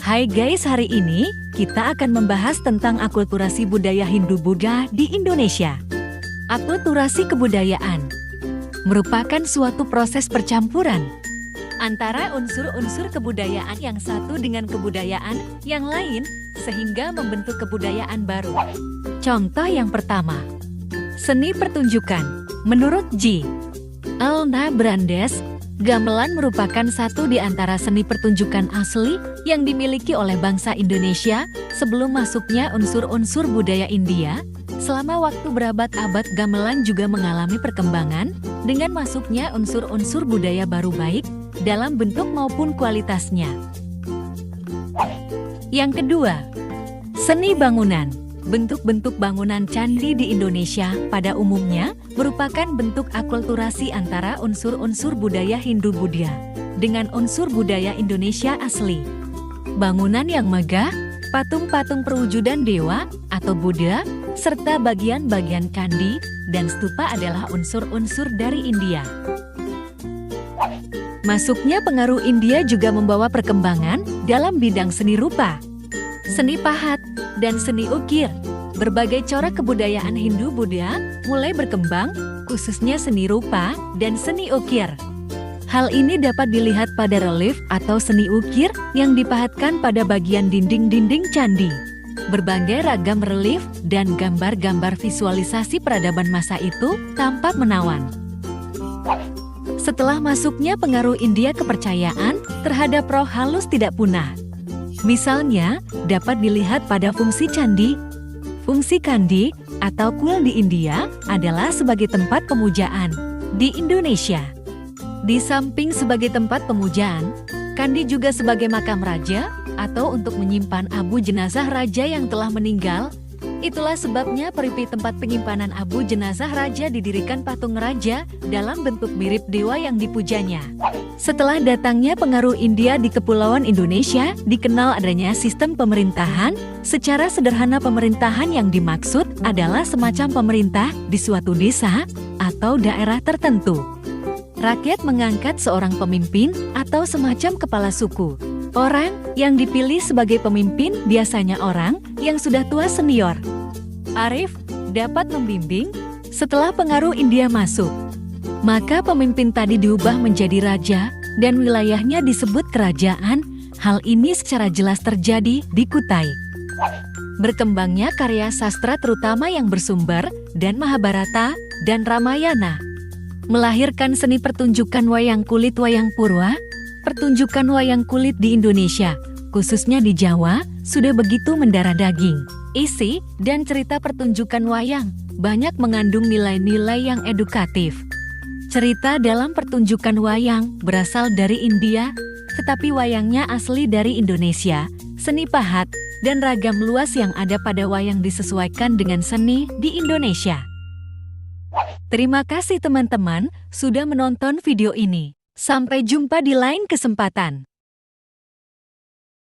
Hai guys, hari ini kita akan membahas tentang akulturasi budaya Hindu-Buddha di Indonesia. Akulturasi kebudayaan merupakan suatu proses percampuran antara unsur-unsur kebudayaan yang satu dengan kebudayaan yang lain sehingga membentuk kebudayaan baru. Contoh yang pertama, seni pertunjukan. Menurut J. Elna Brandes, gamelan merupakan satu di antara seni pertunjukan asli yang dimiliki oleh bangsa Indonesia sebelum masuknya unsur-unsur budaya India. Selama waktu berabad-abad, gamelan juga mengalami perkembangan dengan masuknya unsur-unsur budaya baru baik dalam bentuk maupun kualitasnya. Yang kedua, seni bangunan. Bentuk-bentuk bangunan candi di Indonesia pada umumnya merupakan bentuk akulturasi antara unsur-unsur budaya Hindu-Buddha dengan unsur budaya Indonesia asli. Bangunan yang megah, patung-patung perwujudan dewa atau Buddha, serta bagian-bagian candi dan stupa adalah unsur-unsur dari India. Masuknya pengaruh India juga membawa perkembangan dalam bidang seni rupa, seni pahat, dan seni ukir. Berbagai corak kebudayaan Hindu-Buddha mulai berkembang, khususnya seni rupa dan seni ukir. Hal ini dapat dilihat pada relief atau seni ukir yang dipahatkan pada bagian dinding-dinding candi. Berbagai ragam relief dan gambar-gambar visualisasi peradaban masa itu tampak menawan. Setelah masuknya pengaruh India, kepercayaan terhadap roh halus tidak punah. Misalnya, dapat dilihat pada fungsi candi. Fungsi candi atau kuil di India adalah sebagai tempat pemujaan. Di Indonesia, di samping sebagai tempat pemujaan, candi juga sebagai makam raja atau untuk menyimpan abu jenazah raja yang telah meninggal. Itulah sebabnya peripi tempat penyimpanan abu jenazah raja didirikan patung raja dalam bentuk mirip dewa yang dipujanya. Setelah datangnya pengaruh India di Kepulauan Indonesia, dikenal adanya sistem pemerintahan. Secara sederhana, pemerintahan yang dimaksud adalah semacam pemerintah di suatu desa atau daerah tertentu. Rakyat mengangkat seorang pemimpin atau semacam kepala suku. Orang yang dipilih sebagai pemimpin biasanya orang yang sudah tua senior. Arif dapat membimbing. Setelah pengaruh India masuk, maka pemimpin tadi diubah menjadi raja dan wilayahnya disebut kerajaan. Hal ini secara jelas terjadi di Kutai. Berkembangnya karya sastra terutama yang bersumber dan Mahabharata dan Ramayana melahirkan seni pertunjukan wayang kulit, wayang purwa. Pertunjukan wayang kulit di Indonesia, khususnya di Jawa, sudah begitu mendarah daging. Isi dan cerita pertunjukan wayang banyak mengandung nilai-nilai yang edukatif. Cerita dalam pertunjukan wayang berasal dari India, tetapi wayangnya asli dari Indonesia. Seni pahat dan ragam luas yang ada pada wayang disesuaikan dengan seni di Indonesia. Terima kasih teman-teman sudah menonton video ini. Sampai jumpa di lain kesempatan.